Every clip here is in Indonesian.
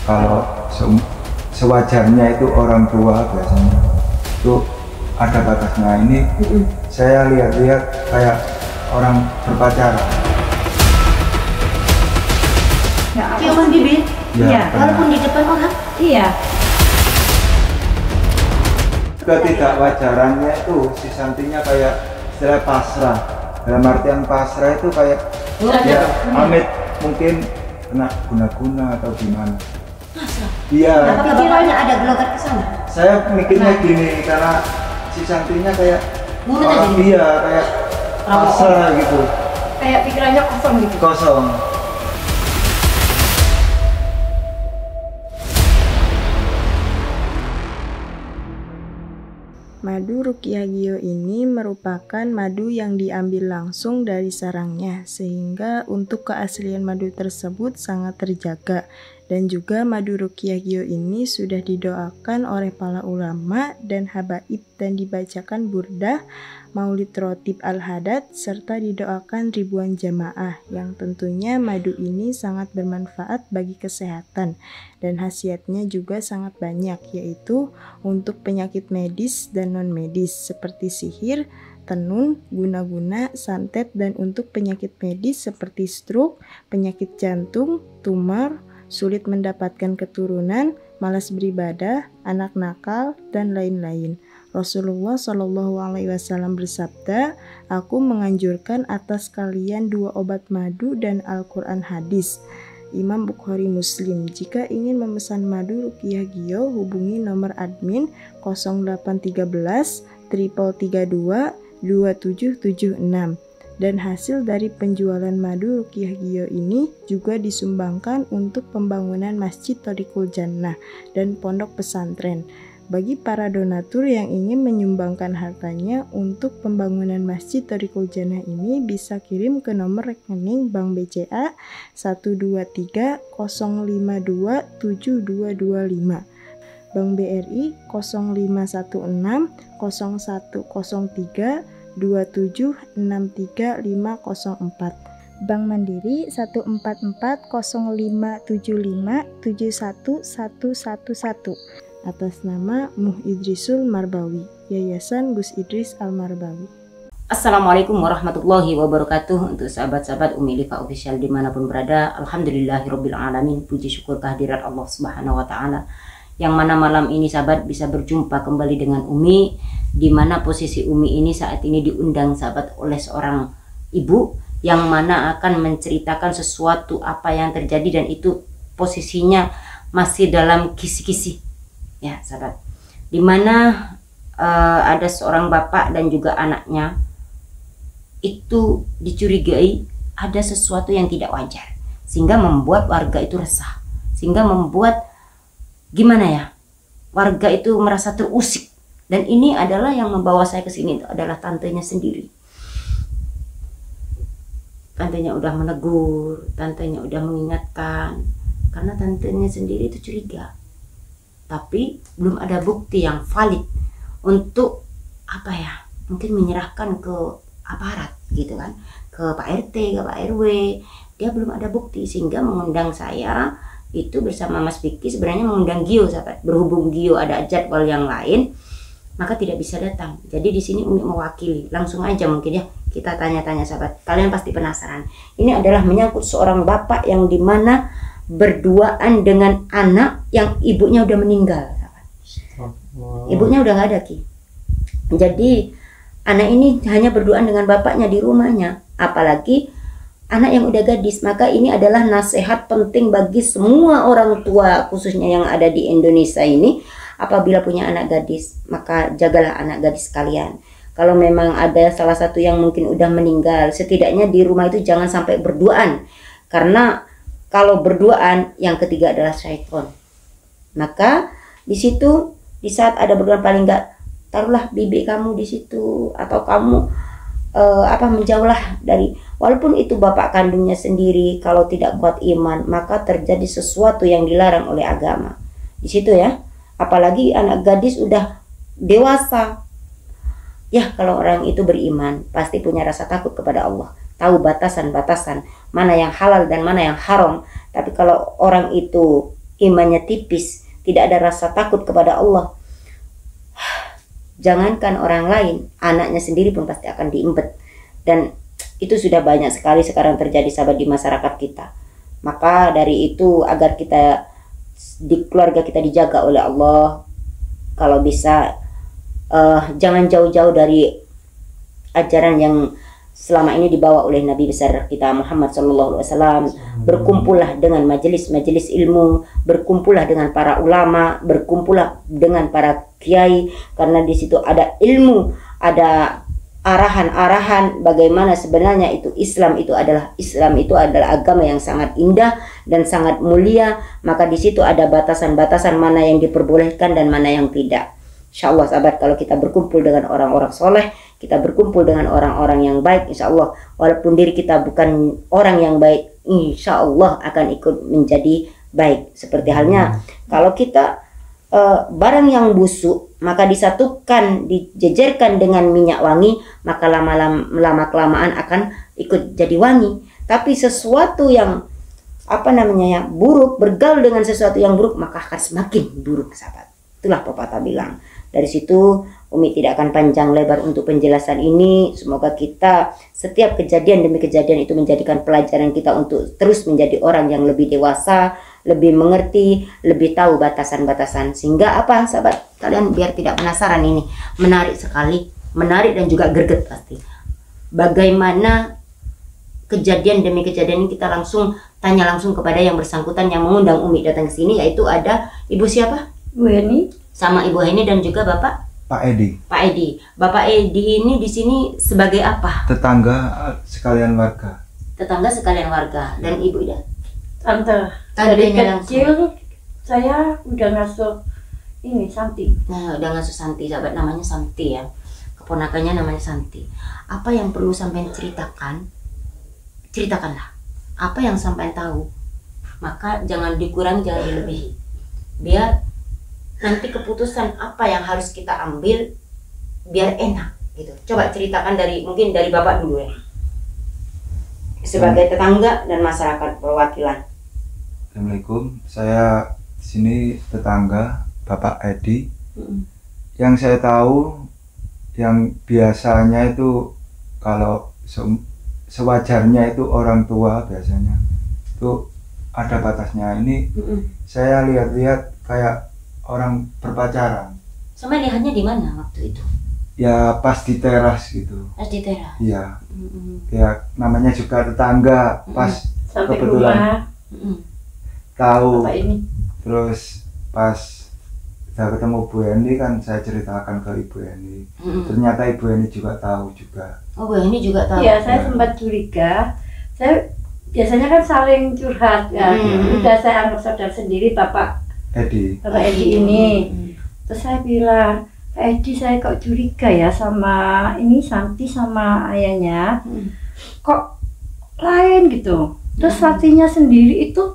kalau sewajarnya itu orang tua biasanya itu ada batasnya. Ini saya lihat-lihat kayak orang berpacaran. Ciuman bibir? Ya, walaupun di depan orang? Iya. Ketidakwajarannya itu si Santinya kayak istilah pasrah. Dalam artian pasrah itu kayak ya amit mungkin kena guna-guna atau gimana. Iya. Apakah bapaknya ada gelogat ke sana? Saya mikirnya gini karena si Santinya kayak orang dia kayak pasrah gitu. Kayak pikirannya kosong gitu. Kosong. Madu Ruqyah Gio ini merupakan madu yang diambil langsung dari sarangnya, sehingga untuk keaslian madu tersebut sangat terjaga. Dan juga madu Ruqyah Gio ini sudah didoakan oleh para ulama dan habaib dan dibacakan burdah, maulid rotib al-hadat, serta didoakan ribuan jamaah, yang tentunya madu ini sangat bermanfaat bagi kesehatan dan khasiatnya juga sangat banyak, yaitu untuk penyakit medis dan non-medis seperti sihir, tenun, guna-guna, santet, dan untuk penyakit medis seperti stroke, penyakit jantung, tumor, sulit mendapatkan keturunan, malas beribadah, anak nakal, dan lain-lain. Rasulullah Shallallahu Alaihi Wasallam bersabda, "Aku menganjurkan atas kalian 2 obat madu dan Al-Quran hadis." Imam Bukhari Muslim. Jika ingin memesan madu Ruqyah Gio, hubungi nomor admin 0813 332 2776. Dan hasil dari penjualan madu Ruqyah Gio ini juga disumbangkan untuk pembangunan Masjid Thoriqul Jannah dan pondok pesantren. Bagi para donatur yang ingin menyumbangkan hartanya untuk pembangunan Masjid Thoriqul Jannah ini bisa kirim ke nomor rekening Bank BCA 123 052 7225, Bank BRI 0516 0103 2763504, Bank Mandiri 1440575711111 atas nama Muh Idrisul Marbawi, Yayasan Gus Idris Al-Marbawi. Assalamualaikum warahmatullahi wabarakatuh. Untuk sahabat-sahabat Umi Liva Official dimanapun berada, alhamdulillahirobbilalamin, puji syukur kehadirat Allah Subhanahu wa Ta'ala, yang mana malam ini sahabat bisa berjumpa kembali dengan Umi, di mana posisi Umi ini saat ini diundang sahabat oleh seorang ibu yang mana akan menceritakan sesuatu apa yang terjadi, dan itu posisinya masih dalam kisi-kisi ya sahabat, di mana ada seorang bapak dan juga anaknya itu dicurigai ada sesuatu yang tidak wajar, sehingga membuat warga itu resah, sehingga membuat gimana ya, warga itu merasa terusik. Dan ini adalah yang membawa saya ke sini, itu adalah tantenya sendiri. Tantenya udah menegur, tantenya udah mengingatkan, karena tantenya sendiri itu curiga, tapi belum ada bukti yang valid untuk apa ya, mungkin menyerahkan ke aparat gitu kan, ke Pak RT, ke Pak RW. Dia belum ada bukti, sehingga mengundang saya itu bersama Mas Vicky, sebenarnya mengundang Gio sahabat. Berhubung Gio ada jadwal yang lain, maka tidak bisa datang. Jadi di sini Umi mewakili. Langsung aja mungkin ya kita tanya-tanya sahabat. Kalian pasti penasaran. Ini adalah menyangkut seorang bapak yang dimana berduaan dengan anak yang ibunya udah meninggal sahabat. Ibunya udah gak ada Ki. Jadi anak ini hanya berduaan dengan bapaknya di rumahnya. Apalagi anak yang udah gadis. Maka ini adalah nasihat penting bagi semua orang tua, khususnya yang ada di Indonesia ini. Apabila punya anak gadis, maka jagalah anak gadis kalian. Kalau memang ada salah satu yang mungkin udah meninggal, setidaknya di rumah itu jangan sampai berduaan. Karena kalau berduaan, yang ketiga adalah syaitan. Maka di situ, di saat ada berduaan, paling enggak taruhlah bibi kamu di situ, atau kamu menjauhlah dari, walaupun itu bapak kandungnya sendiri. Kalau tidak kuat iman, maka terjadi sesuatu yang dilarang oleh agama di situ ya. Apalagi anak gadis udah dewasa ya, kalau orang itu beriman pasti punya rasa takut kepada Allah, tahu batasan-batasan mana yang halal dan mana yang haram. Tapi kalau orang itu imannya tipis, tidak ada rasa takut kepada Allah, jangankan orang lain, anaknya sendiri pun pasti akan diimbet. Dan itu sudah banyak sekali sekarang terjadi sahabat di masyarakat kita. Maka dari itu, agar kita di keluarga kita dijaga oleh Allah, kalau bisa jangan jauh-jauh dari ajaran yang selama ini dibawa oleh Nabi besar kita Muhammad SAW. Berkumpullah dengan majelis-majelis ilmu, berkumpullah dengan para ulama, berkumpullah dengan para kiai, karena di situ ada ilmu, ada arahan-arahan bagaimana sebenarnya itu Islam itu adalah agama yang sangat indah dan sangat mulia. Maka di situ ada batasan-batasan mana yang diperbolehkan dan mana yang tidak. Insya Allah sahabat, kalau kita berkumpul dengan orang-orang soleh, kita berkumpul dengan orang-orang yang baik, insya Allah walaupun diri kita bukan orang yang baik, insya Allah akan ikut menjadi baik. Seperti halnya kalau kita barang yang busuk, maka disatukan, dijejerkan dengan minyak wangi, maka lama kelamaan akan ikut jadi wangi. Tapi sesuatu yang buruk, bergaul dengan sesuatu yang buruk, maka akan semakin buruk sahabat. Itulah pepatah bilang. Dari situ Umi tidak akan panjang lebar untuk penjelasan ini. Semoga kita setiap kejadian demi kejadian itu menjadikan pelajaran kita untuk terus menjadi orang yang lebih dewasa, lebih mengerti, lebih tahu batasan-batasan. Sehingga apa sahabat, kalian biar tidak penasaran, ini menarik sekali, menarik dan juga greget pasti. Bagaimana kejadian demi kejadian ini kita langsung tanya langsung kepada yang bersangkutan yang mengundang Umi datang ke sini, yaitu ada Ibu siapa? Bu Heni Sama Ibu Heni dan juga Bapak Pak Edi. Pak Edi. Bapak Edi ini di sini sebagai apa? Tetangga sekalian warga. Tetangga sekalian warga. Dan Ibu Ida? tante. Dari kecil saya udah ngasuh ini Santi. Nah, udah ngasuh Santi, sahabat, namanya Santi ya. Keponakannya namanya Santi. Apa yang perlu sampai ceritakan? Ceritakanlah. Apa yang sampai tahu? Maka jangan dikurangi, jangan dilebihi. Biar nanti keputusan apa yang harus kita ambil biar enak gitu. Coba ceritakan mungkin dari Bapak dulu ya, sebagai tetangga dan masyarakat perwakilan. Assalamualaikum, saya di sini tetangga Bapak Edi. Yang saya tahu, yang biasanya itu kalau sewajarnya itu orang tua biasanya itu ada batasnya. Ini saya lihat-lihat kayak orang berpacaran. Sama lihatnya di mana waktu itu? Ya pas di teras gitu. Pas di teras. Iya. Ya namanya juga tetangga, pas Sampai kebetulan rumah tahu. Bapak ini. Terus pas saya ketemu Bu Heni kan saya ceritakan ke Ibu Heni. Ternyata Ibu Heni juga tahu juga. Oh, Bu Heni juga tahu. Iya, saya sempat curiga. Saya biasanya kan saling curhat ya. Udah saya anggap saudara sendiri Bapak Edi ini. Terus saya bilang, Pak Edi, saya kok curiga ya sama ini Santi sama ayahnya. Kok lain gitu. Terus Santinya sendiri itu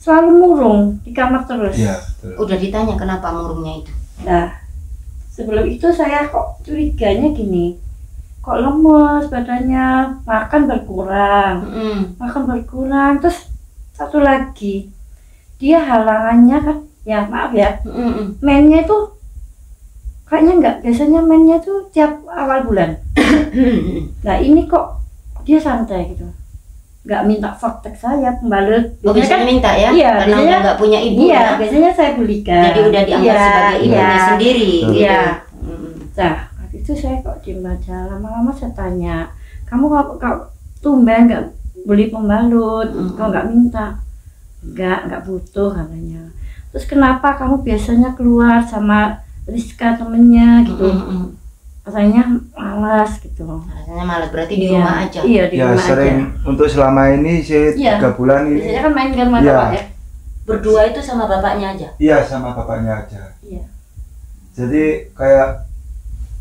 selalu murung di kamar terus. Iya, betul. Udah ditanya kenapa murungnya itu? Nah, sebelum itu saya kok curiganya gini. Kok lemes badannya, makan berkurang. Terus satu lagi, dia halangannya kan, ya maaf ya, mainnya itu kayaknya enggak, biasanya mainnya tuh tiap awal bulan. Nah ini kok dia santai gitu, nggak minta faktek saya pembalut. Oh, biasanya minta ya? Iya, karena biasanya, udah nggak punya ibu iya, ya? biasanya saya belikan. Jadi udah dianggap sebagai ibunya sendiri gitu. Iya. Nah, waktu itu saya kok diem aja, lama-lama saya tanya, kamu kok tumben nggak beli pembalut, kok nggak minta? Nggak butuh katanya. Terus kenapa kamu biasanya keluar sama Rizka temennya gitu? Rasanya malas gitu. Rasanya malas, berarti di rumah aja. Iya, di ya rumah sering aja. Untuk selama ini sih 3 bulan ini. Biasanya kan main ke rumah Iya. Bapak ya. Berdua itu sama bapaknya aja? Iya, sama bapaknya aja. Iya. Jadi kayak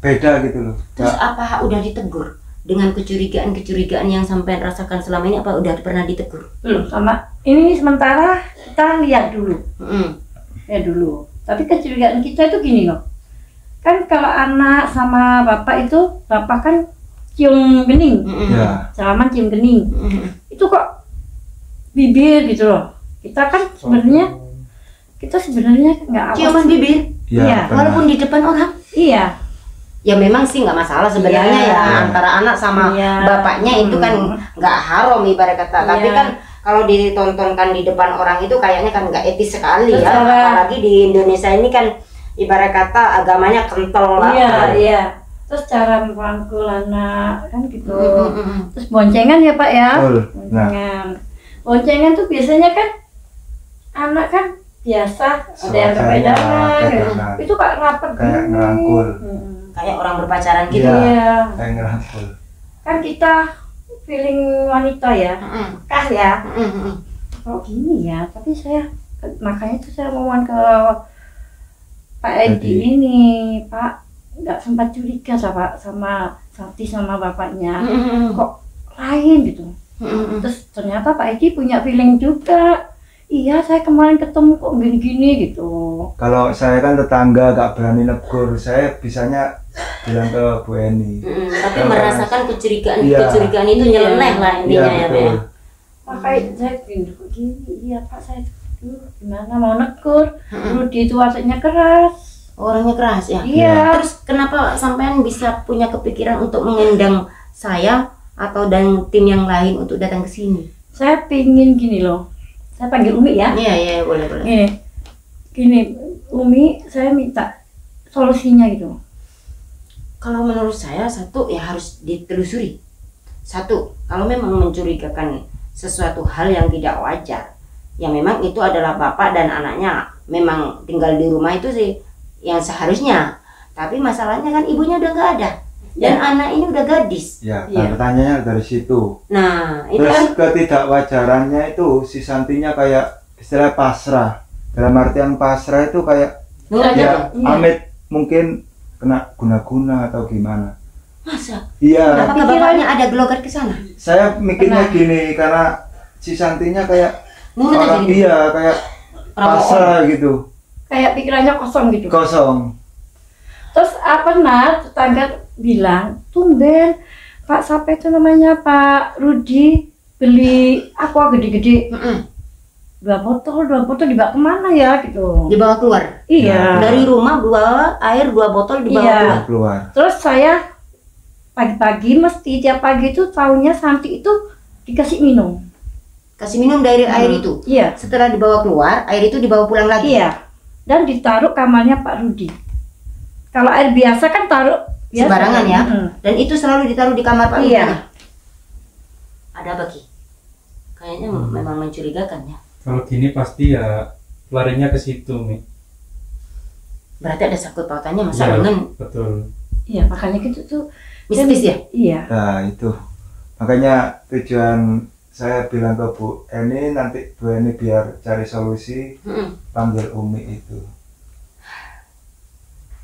beda gitu loh. Terus apa udah ditegur? Dengan kecurigaan yang sampai rasakan selama ini, apa udah pernah ditegur? Belum, sama ini sementara kita lihat dulu. Ya dulu. Tapi kecurigaan kita itu gini loh. Kan kalau anak sama bapak itu, bapak kan cium kening. Ya. Salaman cium kening. Itu kok bibir gitu loh. Kita kan sebenarnya kita sebenarnya nggak apa Ciuman sih. bibir, Iya. pernah. walaupun di depan orang. Iya. Ya memang sih nggak masalah sebenarnya Iya. ya, antara anak sama Iya. bapaknya itu kan nggak haram ibarat kata. Tapi Iya. kan kalau ditontonkan di depan orang itu kayaknya kan nggak etis sekali ya. Secara- Apalagi di Indonesia ini kan ibarat kata agamanya kental lah. Iya, iya. Terus cara merangkul anak kan gitu. Mm-mm. Terus boncengan ya Pak ya. Betul. Nah, Boncengan. Boncengan tuh biasanya kan anak kan biasa ada yang Suasananya kepedangan. pegangan. Itu Pak rapat Kayak gini. ngerangkul. Kayak orang berpacaran gitu. Iya. Iya. kayak ngerangkul. Kan kita feeling wanita ya. Mm-mm. Kah ya. Mm-mm. Kalau gini ya, tapi saya makanya tuh saya mohon ke Pak Edi Jadi- ini, Pak, nggak sempat curiga sama Sakti sama bapaknya. Mm-mm. Kok lain gitu. Mm-mm. Terus ternyata Pak Edi punya feeling juga. Iya, saya kemarin ketemu kok gini-gini gitu. Kalau saya kan tetangga gak berani negur, saya bisanya bilang ke Bu Eni. Mm-mm. Tapi Kalau merasakan kecurigaan Iya. kecurigaan itu Iya. nyeleneh lah Iya intinya ya Pak ya. betul. Makanya saya gini, kok gini, iya Pak saya gimana mau negur. Rudi itu wataknya keras. Orangnya keras ya. Iya. Terus kenapa sampean bisa punya kepikiran untuk mengundang saya atau dan tim yang lain untuk datang ke sini? Saya pingin gini loh. Saya panggil Umi ya. Iya, iya, boleh, boleh. Gini, Umi, saya minta solusinya gitu. Kalau menurut saya satu ya harus ditelusuri. Satu, kalau memang mencurigakan sesuatu hal yang tidak wajar, ya memang itu adalah bapak dan anaknya memang tinggal di rumah itu sih yang seharusnya. Tapi masalahnya kan ibunya udah nggak ada dan anak ini udah gadis. Ya, Iya. pertanyaannya dari situ. Nah, itu kan Terus ketidakwajarannya itu si Santinya kayak istilah pasrah. Dalam artian pasrah itu kayak nurut ya aja. Iya. amit mungkin kena guna-guna atau gimana. Masa? Iya, Apakah bapaknya ada gelogat ke sana? saya mikirnya Pernah. gini karena si Santinya kayak Nurut aja orang gitu. iya kayak Orang pasrah gitu, Kayak pikirannya kosong gitu. kosong. Terus pernah tetangga bilang, tumben Pak siapa itu namanya Pak Rudi beli aqua gede-gede Mm-mm. dua botol dibawa kemana ya gitu. Dibawa keluar. Iya. Dari rumah bawa air 2 botol dibawa Iya. keluar. Keluar. Terus saya pagi-pagi mesti tiap pagi itu taunya Santi itu dikasih minum. Kasih minum dari air itu. Iya. Setelah dibawa keluar, air itu dibawa pulang lagi. Iya. Dan ditaruh kamarnya Pak Rudi. Kalau air biasa kan taruh biasa. Sembarangan ya. Mm. Dan itu selalu ditaruh di kamar Pak Iya. Rudi. Ada apa Ki? Kayaknya memang mencurigakan ya. Kalau gini pasti ya larinya ke situ, Mi. Berarti ada sangkut pautannya masa Iya, dengan betul. Iya, makanya gitu tuh. mistis ya. Iya. Nah itu makanya tujuan saya bilang ke Bu Eni, nanti Bu Eni biar cari solusi, Mm-mm. panggil Umi itu.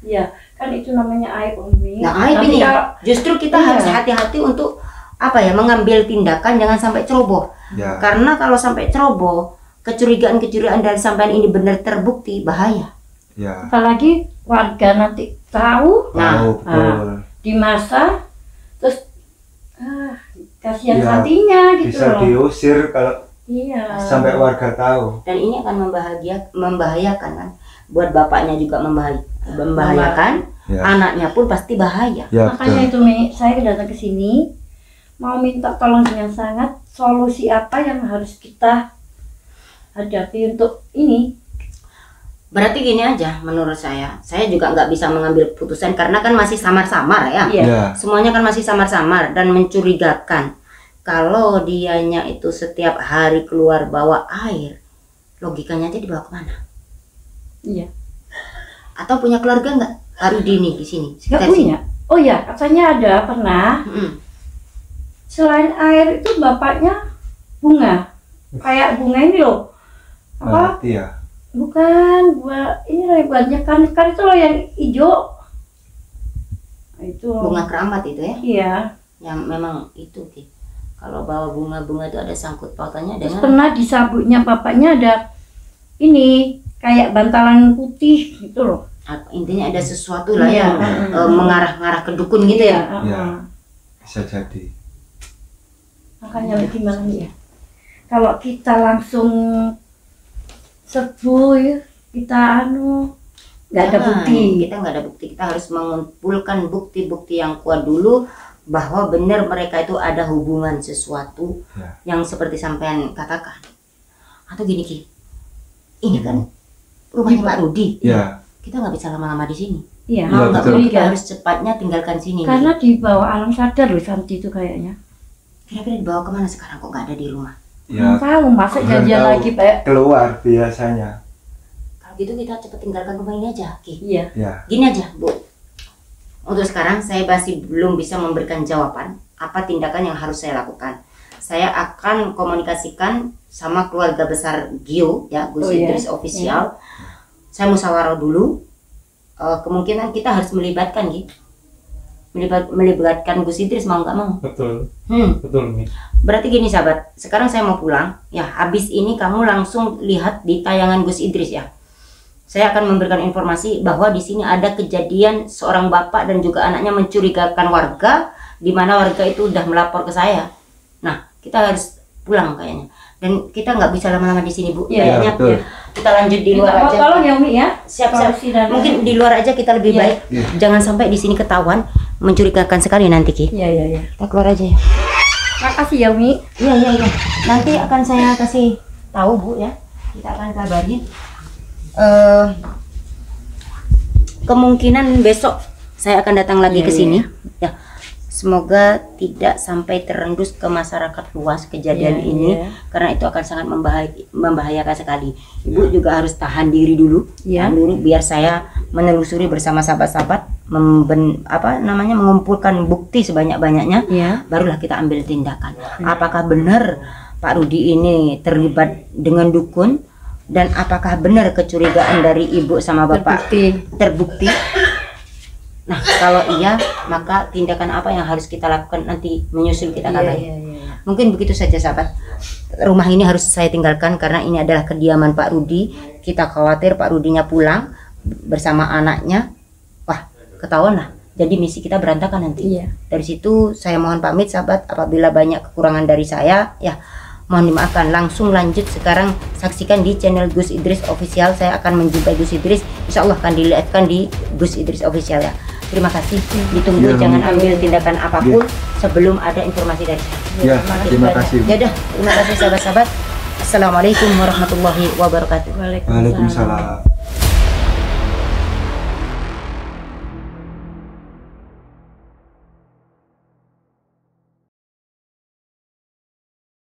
Iya, kan itu namanya aib Umi. Nah, aib Nanti ini kalau- justru kita Iya. harus hati-hati untuk apa ya, mengambil tindakan jangan sampai ceroboh. Ya, Karena kalau sampai ceroboh, kecurigaan-kecurigaan dari sampean ini benar terbukti, bahaya. ya. apalagi warga nanti tahu Nah, Tahu betul. di masa terus kasihan Iya, hatinya gitu Bisa loh. diusir kalau Iya. sampai warga tahu. Dan ini akan membahayakan kan. Buat bapaknya juga membahayakan, Ya, anaknya pun pasti bahaya. ya Makanya betul. itu Mi, saya datang ke sini mau minta tolong dengan sangat solusi apa yang harus kita hadapi untuk ini. Berarti gini aja menurut saya juga nggak bisa mengambil putusan karena kan masih samar-samar ya. Iya. Ya, Semuanya kan masih samar-samar dan mencurigakan. Kalau dianya itu setiap hari keluar bawa air, logikanya aja dibawa kemana? Iya. Atau punya keluarga nggak? Pak Rudi nih di sini. Nggak sekitar sini. punya. Oh ya, katanya ada pernah. Mm-mm. Selain air itu bapaknya bunga. Kayak bunga ini loh. Apa? berarti ya. Bukan, buat ini loh buat nyekan itu loh yang hijau. Nah, itu. Bunga keramat itu ya, Iya. yang memang itu Ki. Kalau bawa bunga-bunga itu ada sangkut pautannya Terus dengan pernah di sabuknya bapaknya ada ini kayak bantalan putih gitu loh. intinya ada sesuatu lah Iya. yang mengarah-ngarah ke dukun gitu ya. Iya. heeh. Bisa jadi. Makanya gimana ya? Kalau kita langsung serbu ya, kita nggak ada bukti. Kita nggak ada bukti, kita harus mengumpulkan bukti-bukti yang kuat dulu bahwa benar mereka itu ada hubungan sesuatu yang seperti sampean katakan. Atau gini Ki, ini kan rumahnya Pak Rudi. Ya. Kita nggak bisa lama-lama di sini. Iya, Iya, Nggak betul. boleh, kita harus cepatnya tinggalkan sini. karena di bawah alam sadar loh Santi itu kayaknya. Kira-kira dibawa kemana sekarang kok nggak ada di rumah? Nggak Ya. tahu, masa Belum janjian tahu. lagi Pak? Keluar biasanya. Kalau gitu kita cepet tinggalkan rumah ini aja, Ki. Iya. Ya. Gini aja, Bu. Untuk sekarang saya masih belum bisa memberikan jawaban apa tindakan yang harus saya lakukan. Saya akan komunikasikan sama keluarga besar Gio, ya, Gus Oh, iya. Idris Official. Saya musyawarah dulu. Kemungkinan kita harus melibatkan, Ki. Melibatkan Gus Idris, mau nggak mau. Betul, Hmm. betul Mi. Berarti gini sahabat, sekarang saya mau pulang. Ya, habis ini kamu langsung lihat di tayangan Gus Idris ya. Saya akan memberikan informasi bahwa di sini ada kejadian seorang bapak dan juga anaknya mencurigakan warga, di mana warga itu udah melapor ke saya. Nah, kita harus pulang kayaknya. Dan kita nggak bisa lama-lama di sini, Bu. Iya, Kayaknya betul. kita lanjut di luar aja. Tolong ya Umi ya. Siap-siap. Solusi dan- Mungkin di luar aja kita lebih Iya. baik. Iya. Jangan sampai di sini ketahuan, mencurigakan sekali nanti, Ki. Iya, iya, iya. Kita keluar aja ya. Makasih ya Umi. Iya, iya, iya. Nanti akan saya kasih tahu, Bu, ya. Kita akan kabarin. Kemungkinan besok saya akan datang lagi Iya, ke iya, sini. Ya. Semoga tidak sampai terendus ke masyarakat luas kejadian Iya, ini, iya. karena itu akan sangat membahayakan sekali. Ibu juga harus tahan diri dulu, Iya. tahan dulu biar saya menelusuri bersama sahabat-sahabat, mengumpulkan bukti sebanyak-banyaknya. Iya. Barulah kita ambil tindakan. Apakah benar Pak Rudi ini terlibat dengan dukun, dan apakah benar kecurigaan dari ibu sama bapak terbukti? Nah, kalau iya, maka tindakan apa yang harus kita lakukan nanti menyusul kita Iya, kabari. iya, iya. Mungkin begitu saja sahabat. Rumah ini harus saya tinggalkan karena ini adalah kediaman Pak Rudi. Kita khawatir Pak Rudinya pulang bersama anaknya, wah ketahuan lah. Jadi misi kita berantakan nanti. Iya. Dari situ saya mohon pamit sahabat, apabila banyak kekurangan dari saya, ya mohon dimaafkan. Langsung lanjut sekarang, saksikan di channel Gus Idris Official. Saya akan menjumpai Gus Idris, insya Allah akan dilihatkan di Gus Idris Official ya. Terima kasih. Ditunggu, Ya, jangan ambil tindakan apapun sebelum ada informasi dari saya. Ya, terima kasih. Ya udah, terima kasih sahabat-sahabat. Assalamualaikum warahmatullahi wabarakatuh. Waalaikumsalam. Waalaikumsalam.